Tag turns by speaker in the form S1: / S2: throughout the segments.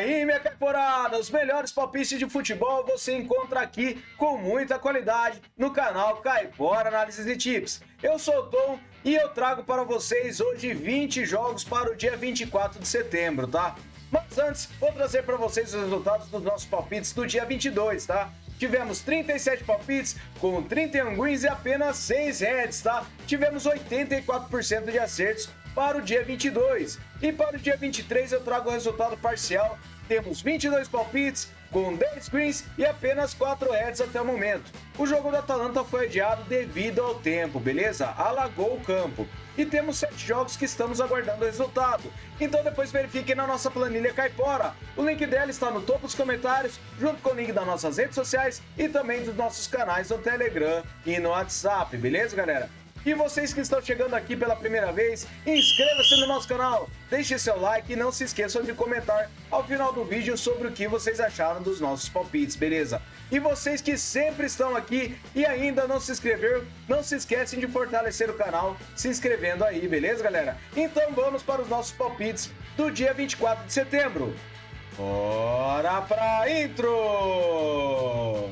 S1: Aí, minha caporada, os melhores palpites de futebol você encontra aqui com muita qualidade no canal Caipora Análises e Tips. Eu sou o Tom e eu trago para vocês hoje 20 jogos para o dia 24 de setembro, tá? Mas antes, vou trazer para vocês os resultados dos nossos palpites do dia 22, tá? Tivemos 37 palpites com 31 greens e apenas 6 reds, tá? Tivemos 84% de acertos para o dia 22. E para o dia 23 eu trago o resultado parcial. Temos 22 palpites com 10 greens e apenas 4 reds até o momento. O jogo da Atalanta foi adiado devido ao tempo, beleza? Alagou o campo. E temos 7 jogos que estamos aguardando o resultado. Então depois verifiquem na nossa planilha Caipora. O link dela está no topo dos comentários, junto com o link das nossas redes sociais e também dos nossos canais no Telegram e no WhatsApp, beleza, galera? E vocês que estão chegando aqui pela primeira vez, inscreva-se no nosso canal, deixe seu like e não se esqueçam de comentar ao final do vídeo sobre o que vocês acharam dos nossos palpites, beleza? E vocês que sempre estão aqui e ainda não se inscreveram, não se esquecem de fortalecer o canal se inscrevendo aí, beleza, galera? Então vamos para os nossos palpites do dia 24 de setembro. Bora pra intro!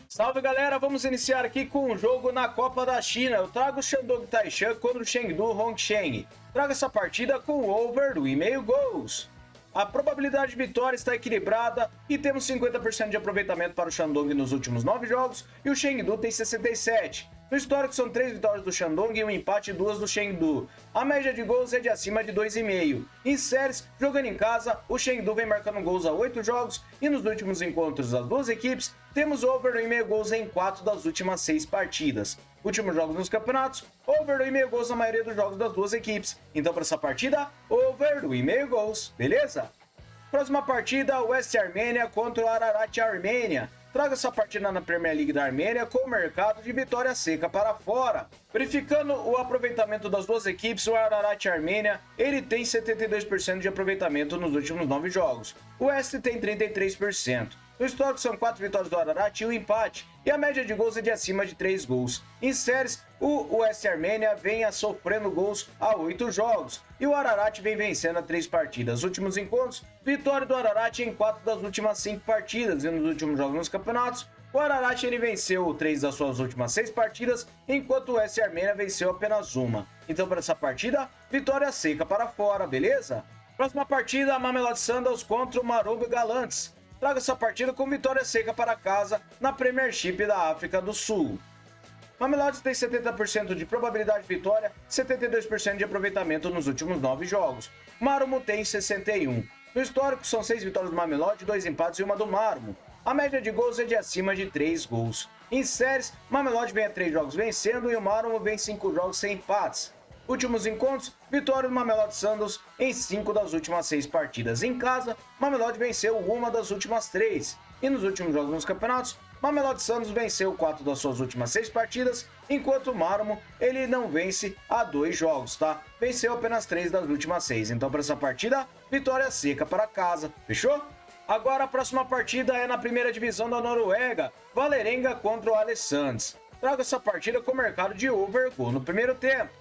S1: Salve galera, vamos iniciar aqui com um jogo na Copa da China. Eu trago o Shandong Taishan contra o Chengdu Hongsheng. Trago essa partida com o over do 1,5 gols. A probabilidade de vitória está equilibrada e temos 50% de aproveitamento para o Shandong nos últimos 9 jogos e o Chengdu tem 67%. No histórico são 3 vitórias do Shandong e um empate e 2 do Chengdu. A média de gols é de acima de 2,5. Em séries, jogando em casa, o Chengdu vem marcando gols a 8 jogos e nos últimos encontros das duas equipes, temos over do 1,5 gols em 4 das últimas 6 partidas. Últimos jogos nos campeonatos, over do 1,5 gols na maioria dos jogos das duas equipes. Então para essa partida, over do 1,5 gols, beleza? Próxima partida, West Armênia contra o Ararat Armênia. Traga essa partida na Premier League da Armênia com o mercado de vitória seca para fora. Verificando o aproveitamento das duas equipes, o Ararat Armênia ele tem 72% de aproveitamento nos últimos 9 jogos. O West tem 33%. No histórico são 4 vitórias do Ararat e um empate, e a média de gols é de acima de 3 gols. Em séries, o West Armênia vem sofrendo gols a 8 jogos, e o Ararat vem vencendo a 3 partidas. Últimos encontros, vitória do Ararat em 4 das últimas 5 partidas, e nos últimos jogos nos campeonatos, o Ararat ele venceu 3 das suas últimas 6 partidas, enquanto o West Armênia venceu apenas uma. Então para essa partida, vitória seca para fora, beleza? Próxima partida, Mamelodi Sundowns contra o Marubo Galantes. Traga essa partida com vitória seca para casa na Premiership da África do Sul. Mamelodi tem 70% de probabilidade de vitória, 72% de aproveitamento nos últimos 9 jogos. Marumo tem 61%. No histórico são 6 vitórias do Mamelodi, 2 empates e uma do Marumo. A média de gols é de acima de 3 gols. Em séries, Mamelodi vem a 3 jogos vencendo e o Marumo vem 5 jogos sem empates. Últimos encontros, vitória do Mamelodi Sundowns em 5 das últimas 6 partidas. Em casa, Mamelodi venceu uma das últimas 3. E nos últimos jogos nos campeonatos, Mamelodi Sundowns venceu 4 das suas últimas 6 partidas, enquanto o Marumo ele não vence há 2 jogos, tá? Venceu apenas 3 das últimas 6. Então para essa partida, vitória seca para casa. Fechou? Agora a próxima partida é na primeira divisão da Noruega, Vålerenga contra o Alessands. Trago essa partida com o mercado de over gol no primeiro tempo.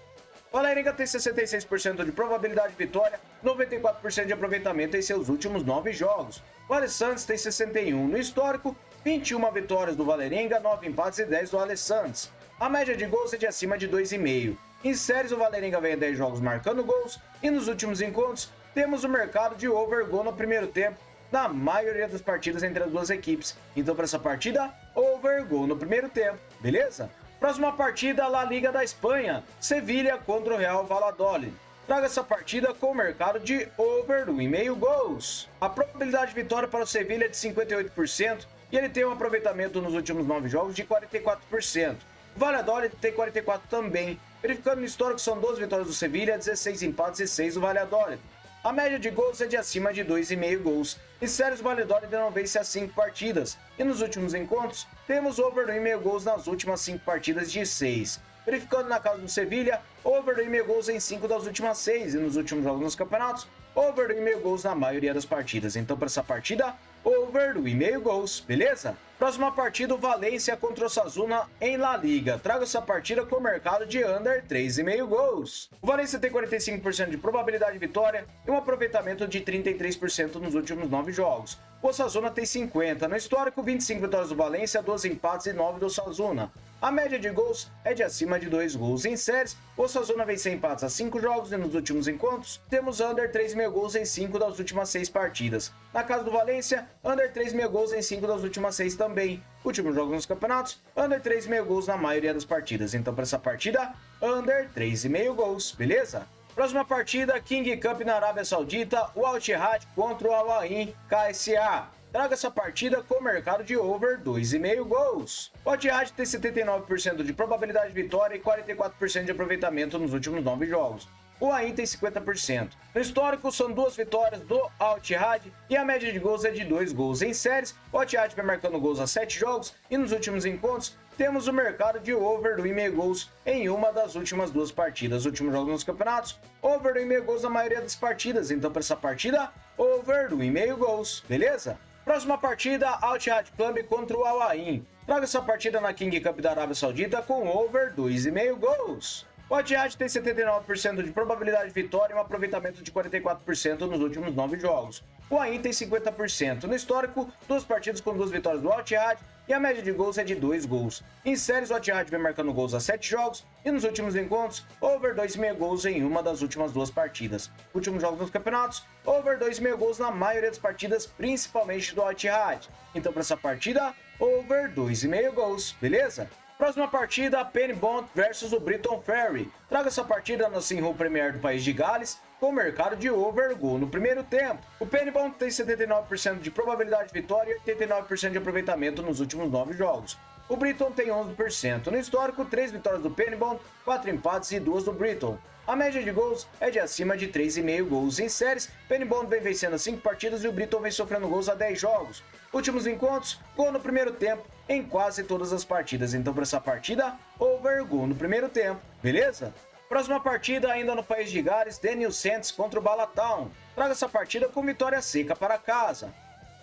S1: O Vålerenga tem 66% de probabilidade de vitória, 94% de aproveitamento em seus últimos 9 jogos. O Alessands tem 61%. No histórico, 21 vitórias do Vålerenga, 9 empates e 10 do Alessands. A média de gols é de acima de 2,5. Em séries, o Vålerenga vem a 10 jogos marcando gols e nos últimos encontros, temos o mercado de over gol no primeiro tempo, na maioria das partidas entre as duas equipes. Então para essa partida, over gol no primeiro tempo, beleza? Próxima partida, La Liga da Espanha, Sevilha contra o Real Valladolid. Traga essa partida com o mercado de over do 1,5 gols. A probabilidade de vitória para o Sevilha é de 58% e ele tem um aproveitamento nos últimos 9 jogos de 44%. O Valladolid tem 44% também. Verificando no histórico, são 12 vitórias do Sevilha, 16 empates e 6 do Valladolid. A média de gols é de acima de 2,5 gols. Em séries, o Valladolid não vence as 5 partidas. E nos últimos encontros, temos over do 1,5 gols nas últimas 5 partidas de 6. Verificando na casa do Sevilha, over 2,5 gols em 5 das últimas 6 e nos últimos jogos nos campeonatos, over 2,5 gols na maioria das partidas. Então, para essa partida, over 2,5 gols, beleza? Próxima partida, o Valência contra o Osasuna em La Liga. Trago essa partida com o mercado de under 3,5 gols. O Valência tem 45% de probabilidade de vitória e um aproveitamento de 33% nos últimos 9 jogos. O Osasuna tem 50%. No histórico, 25 vitórias do Valência, 12 empates e 9 do Osasuna. A média de gols é de acima de 2 gols. Em séries, o Osasuna vem sem empates a 5 jogos e nos últimos encontros temos under 3,5 gols em 5 das últimas 6 partidas. Na casa do Valência, under 3,5 gols em 5 das últimas 6 também. Últimos jogos nos campeonatos, under 3,5 gols na maioria das partidas. Então, para essa partida, under 3,5 gols, beleza? Próxima partida, King Cup na Arábia Saudita, o Al Ittihad contra o Al Ain KSA. Traga essa partida com o mercado de over 2,5 gols. O Al Ittihad tem 79% de probabilidade de vitória e 44% de aproveitamento nos últimos 9 jogos. O Ain tem 50%. No histórico, são 2 vitórias do Al Ittihad e a média de gols é de 2 gols. Em séries, o Al Ittihad vem marcando gols a 7 jogos e nos últimos encontros temos o mercado de over 2,5 gols em uma das últimas 2 partidas. Últimos jogos nos campeonatos, over 2,5 gols na maioria das partidas. Então, para essa partida, over 2,5 gols, beleza? Próxima partida, Al Ittihad Club contra o Al Ain. Traga essa partida na King Cup da Arábia Saudita com over 2,5 gols. O Al Ittihad tem 79% de probabilidade de vitória e um aproveitamento de 44% nos últimos 9 jogos. O Ain tem 50%. No histórico, 2 partidas com 2 vitórias do Al Ittihad e a média de gols é de 2 gols. Em séries, o Al Ittihad vem marcando gols a 7 jogos e nos últimos encontros, over 2,5 gols em uma das últimas 2 partidas. Últimos jogos nos campeonatos, over 2,5 gols na maioria das partidas, principalmente do Al Ittihad. Então, para essa partida, over 2,5 gols, beleza? Próxima partida, Penny Bond versus o Brighton Ferry. Traga essa partida no Sinhô Premier do país de Gales com o mercado de over gol no primeiro tempo. O Penny Bond tem 79% de probabilidade de vitória e 89% de aproveitamento nos últimos 9 jogos. O Brighton tem 11%. No histórico, 3 vitórias do Penny Bond, 4 empates e 2 do Brighton. A média de gols é de acima de 3,5 gols. Em séries, Penny Bond vem vencendo 5 partidas e o Brighton vem sofrendo gols a 10 jogos. Últimos encontros, gol no primeiro tempo em quase todas as partidas. Então, para essa partida, over gol no primeiro tempo, beleza? Próxima partida, ainda no país de Gales, Daniel Saints contra o Bala Town. Traga essa partida com vitória seca para casa.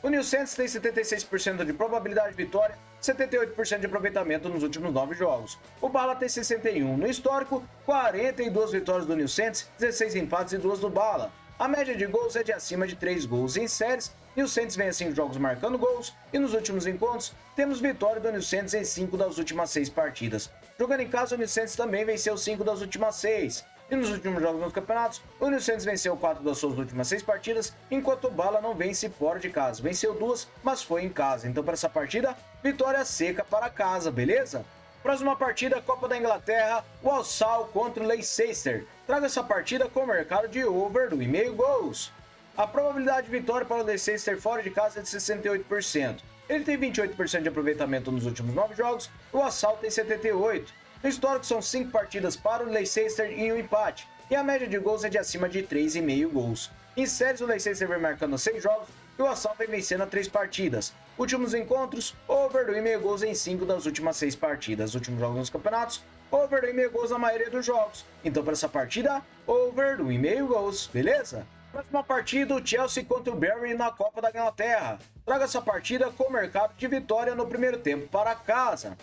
S1: O New Saints tem 76% de probabilidade de vitória, 78% de aproveitamento nos últimos 9 jogos. O Bala tem 61%. No histórico, 42 vitórias do New Saints, 16 empates e 2 do Bala. A média de gols é de acima de 3 gols. Em séries, New Saints vem a 5 jogos marcando gols e nos últimos encontros temos vitória do New Saints em 5 das últimas 6 partidas. Jogando em casa, o New Saints também venceu 5 das últimas 6. E nos últimos jogos nos campeonatos, o New Saints venceu 4 das suas últimas 6 partidas, enquanto o Bala não vence fora de casa. Venceu 2, mas foi em casa. Então, para essa partida, vitória seca para casa, beleza? Próxima partida, Copa da Inglaterra, Walsall contra o Leicester. Traga essa partida com o mercado de over 2,5 gols. A probabilidade de vitória para o Leicester fora de casa é de 68%. Ele tem 28% de aproveitamento nos últimos 9 jogos, o Walsall tem 78%. No histórico, são 5 partidas para o Leicester e um empate, e a média de gols é de acima de 3,5 gols. Em séries, o Leicester vem marcando 6 jogos e o Walsall vem vencendo a 3 partidas. Últimos encontros, over 2,5 gols em 5 das últimas 6 partidas. Últimos jogos nos campeonatos, over 2,5 gols na maioria dos jogos. Então, para essa partida, over 2,5 gols, beleza? Próxima partida, o Chelsea contra o Bury na Copa da Inglaterra. Traga essa partida com o mercado de vitória no primeiro tempo para casa.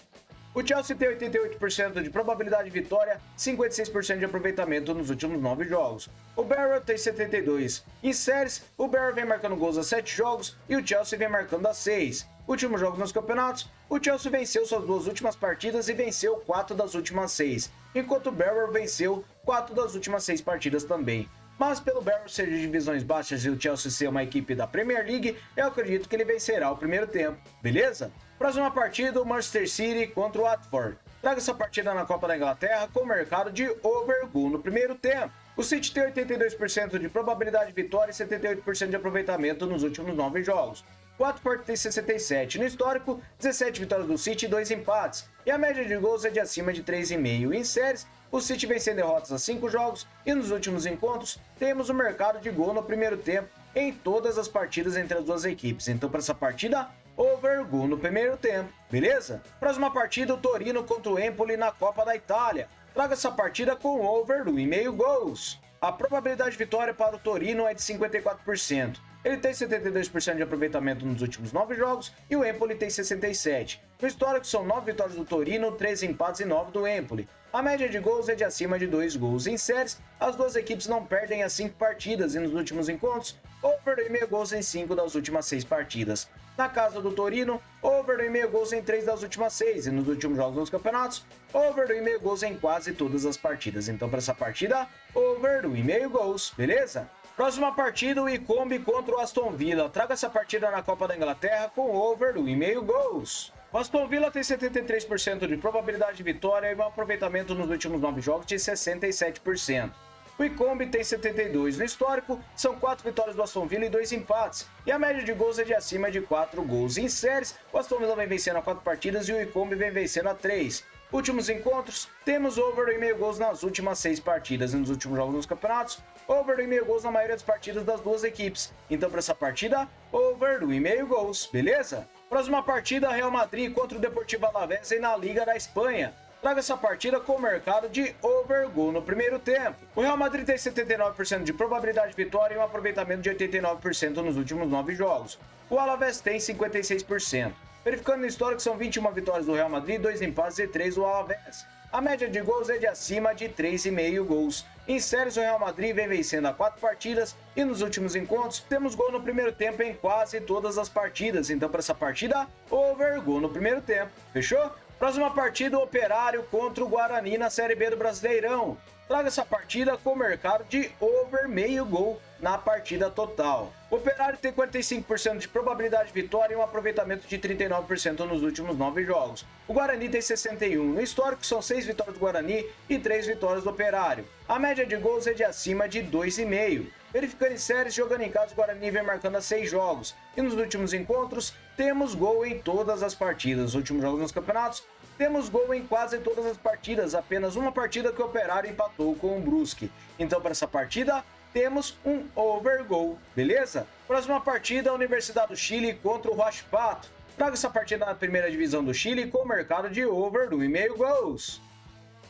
S1: O Chelsea tem 88% de probabilidade de vitória, 56% de aproveitamento nos últimos 9 jogos. O Barrow tem 72%. Em séries, o Barrow vem marcando gols a 7 jogos e o Chelsea vem marcando a 6. Últimos jogos nos campeonatos, o Chelsea venceu suas 2 últimas partidas e venceu 4 das últimas 6, enquanto o Barrow venceu 4 das últimas 6 partidas também. Mas pelo Barrow ser de divisões baixas e o Chelsea ser uma equipe da Premier League, eu acredito que ele vencerá o primeiro tempo, beleza? Próxima partida, o Manchester City contra o Watford. Traga essa partida na Copa da Inglaterra com o mercado de over goal no primeiro tempo. O City tem 82% de probabilidade de vitória e 78% de aproveitamento nos últimos 9 jogos. O Watford tem 67%. No histórico, 17 vitórias do City e 2 empates. E a média de gols é de acima de 3,5. Em séries, o City vem sem derrotas a 5 jogos e nos últimos encontros temos o mercado de gol no primeiro tempo em todas as partidas entre as duas equipes. Então, para essa partida, over gol no primeiro tempo, beleza? Próxima partida, o Torino contra o Empoli na Copa da Itália. Traga essa partida com over do 1,5 gols. A probabilidade de vitória para o Torino é de 54%. Ele tem 72% de aproveitamento nos últimos 9 jogos e o Empoli tem 67%. No histórico são 9 vitórias do Torino, 3 empates e 9 do Empoli. A média de gols é de acima de 2 gols. Em séries, as duas equipes não perdem as 5 partidas e nos últimos encontros, over 2,5 gols em 5 das últimas 6 partidas. Na casa do Torino, over 2,5 gols em 3 das últimas 6 e nos últimos jogos dos campeonatos, over 2,5 gols em quase todas as partidas. Então para essa partida, over 2,5 gols, beleza? Próxima partida, o Icombe contra o Aston Villa. Traga essa partida na Copa da Inglaterra com over 1,5 gols. O Aston Villa tem 73% de probabilidade de vitória e um aproveitamento nos últimos 9 jogos de 67%. O Icombe tem 72%. No histórico, são 4 vitórias do Aston Villa e 2 empates. E a média de gols é de acima de 4 gols. Em séries, o Aston Villa vem vencendo a 4 partidas e o Icombe vem vencendo a 3. Últimos encontros, temos over 2,5 gols nas últimas 6 partidas. E nos últimos jogos dos campeonatos, over 2,5 gols na maioria das partidas das duas equipes. Então, para essa partida, over 2,5 gols, beleza? Próxima partida, Real Madrid contra o Deportivo Alavés na Liga da Espanha. Traga essa partida com o mercado de over gol no primeiro tempo. O Real Madrid tem 79% de probabilidade de vitória e um aproveitamento de 89% nos últimos 9 jogos. O Alavés tem 56%. Verificando no histórico, são 21 vitórias do Real Madrid, 2 empates e 3 do Alavés. A média de gols é de acima de 3,5 gols. Em séries, o Real Madrid vem vencendo a 4 partidas e nos últimos encontros temos gol no primeiro tempo em quase todas as partidas. Então, para essa partida, over gol no primeiro tempo. Fechou? Próxima partida, o Operário contra o Guarani na Série B do Brasileirão. Traga essa partida com o mercado de over meio gol na partida total. O Operário tem 45% de probabilidade de vitória e um aproveitamento de 39% nos últimos 9 jogos. O Guarani tem 61%. No histórico são 6 vitórias do Guarani e 3 vitórias do Operário. A média de gols é de acima de 2,5. Verificando em séries, jogando em casa, o Guarani vem marcando a 6 jogos. E nos últimos encontros, temos gol em todas as partidas. Nos últimos jogos nos campeonatos, temos gol em quase todas as partidas. Apenas uma partida que o Operário empatou com o Brusque. Então, para essa partida, temos um over gol, beleza? Próxima partida, a Universidade do Chile contra o Huachipato. Traga essa partida na primeira divisão do Chile com o mercado de over 2,5 gols.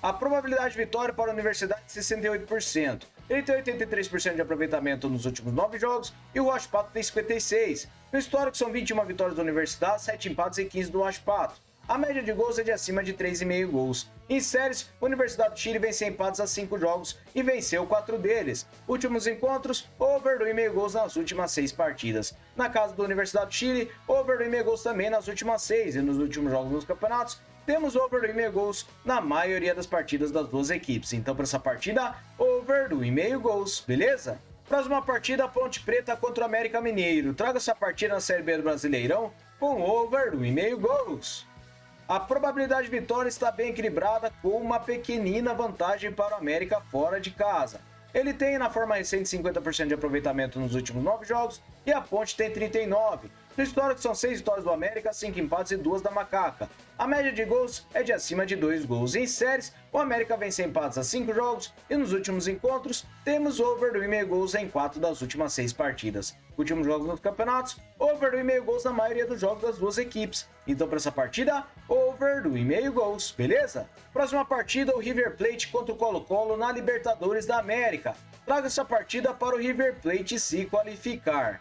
S1: A probabilidade de vitória para a Universidade é 68%. Ele tem 83% de aproveitamento nos últimos 9 jogos e o Huachipato tem 56%. No histórico são 21 vitórias da Universidade, 7 empates e 15 do Huachipato. A média de gols é de acima de 3,5 gols. Em séries, a Universidade do Chile venceu empates a 5 jogos e venceu 4 deles. Últimos encontros, over 2,5 gols nas últimas 6 partidas. Na casa da Universidade do Chile, over 2,5 gols também nas últimas 6 e nos últimos jogos dos campeonatos, temos over 2,5 gols na maioria das partidas das duas equipes. Então, para essa partida, over 2,5 gols, beleza? Próxima partida, Ponte Preta contra o América Mineiro. Traga essa partida na Série B do Brasileirão com over 2,5 gols. A probabilidade de vitória está bem equilibrada, com uma pequenina vantagem para o América fora de casa. Ele tem na forma recente 50% de aproveitamento nos últimos 9 jogos e a Ponte tem 39%. No histórico são 6 vitórias do América, 5 empates e 2 da Macaca. A média de gols é de acima de 2 gols. Em séries, o América vence empates a 5 jogos e nos últimos encontros temos over 2,5 gols em 4 das últimas 6 partidas. Últimos jogos nos campeonatos, over 2,5 gols na maioria dos jogos das duas equipes. Então, para essa partida, over 2,5 gols, beleza? Próxima partida, o River Plate contra o Colo-Colo na Libertadores da América. Traga essa partida para o River Plate se qualificar.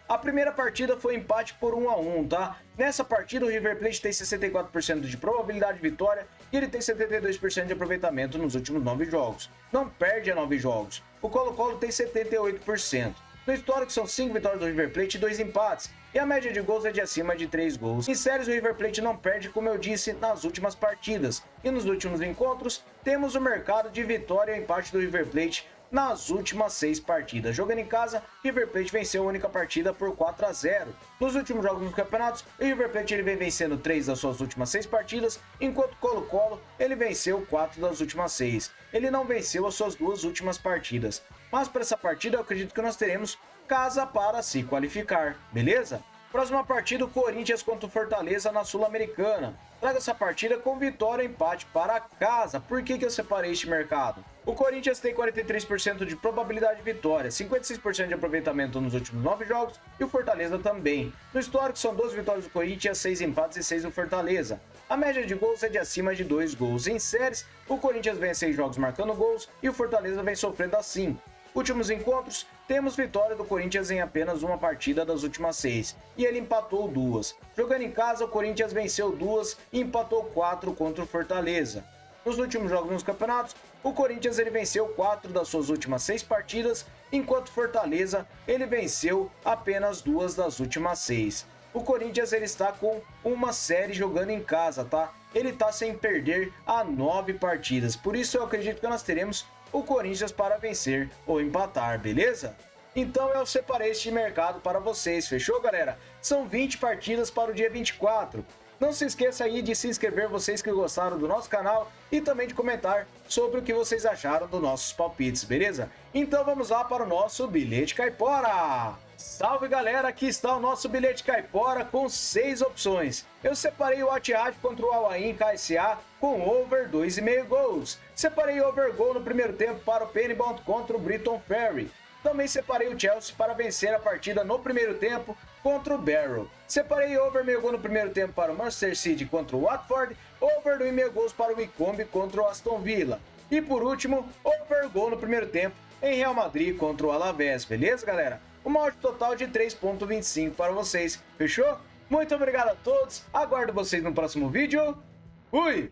S1: A primeira partida foi empate por 1-1, tá? Nessa partida, o River Plate tem 64% de probabilidade de vitória e ele tem 72% de aproveitamento nos últimos 9 jogos. Não perde a 9 jogos. O Colo-Colo tem 78%. No histórico, são 5 vitórias do River Plate e 2 empates. E a média de gols é de acima de 3 gols. Em séries, o River Plate não perde, como eu disse, nas últimas partidas. E nos últimos encontros, temos o mercado de vitória e empate do River Plate nas últimas 6 partidas. Jogando em casa, River Plate venceu a única partida por 4-0. Nos últimos jogos dos campeonatos, o River Plate ele vem vencendo 3 das suas últimas 6 partidas, enquanto o Colo-Colo ele venceu 4 das últimas 6. Ele não venceu as suas 2 últimas partidas. Mas para essa partida eu acredito que nós teremos casa para se qualificar, beleza? Próxima partida, o Corinthians contra o Fortaleza na Sul-Americana. Traga essa partida com vitória ou empate para casa. Por que eu separei este mercado? O Corinthians tem 43% de probabilidade de vitória, 56% de aproveitamento nos últimos 9 jogos e o Fortaleza também. No histórico são 12 vitórias do Corinthians, 6 empates e 6 do Fortaleza. A média de gols é de acima de 2 gols. Em séries, o Corinthians vem 6 jogos marcando gols e o Fortaleza vem sofrendo assim. Últimos encontros, temos vitória do Corinthians em apenas uma partida das últimas 6, e ele empatou 2. Jogando em casa, o Corinthians venceu 2 e empatou 4 contra o Fortaleza. Nos últimos jogos nos campeonatos, o Corinthians ele venceu 4 das suas últimas 6 partidas, enquanto o Fortaleza ele venceu apenas 2 das últimas 6. O Corinthians ele está com uma série jogando em casa, tá? Ele está sem perder há 9 partidas, por isso eu acredito que nós teremos o Corinthians para vencer ou empatar, beleza? Então eu separei este mercado para vocês, fechou, galera? São 20 partidas para o dia 24. Não se esqueça aí de se inscrever, vocês que gostaram do nosso canal, e também de comentar sobre o que vocês acharam dos nossos palpites, beleza? Então vamos lá para o nosso Bilhete Caipora! Salve galera, aqui está o nosso Bilhete Caipora com 6 opções. Eu separei o Al-Ittihad contra o Al-Ain KSA com over 2,5 gols. Separei o over gol no primeiro tempo para o Pennybound contra o Brighton Ferry. Também separei o Chelsea para vencer a partida no primeiro tempo contra o Barrow. Separei over meio gol no primeiro tempo para o Manchester City contra o Watford, over 2,5 gols para o Wycombe contra o Aston Villa. E por último, over gol no primeiro tempo em Real Madrid contra o Alavés, beleza galera? Uma odd total de 3,25 para vocês, fechou? Muito obrigado a todos, aguardo vocês no próximo vídeo, fui!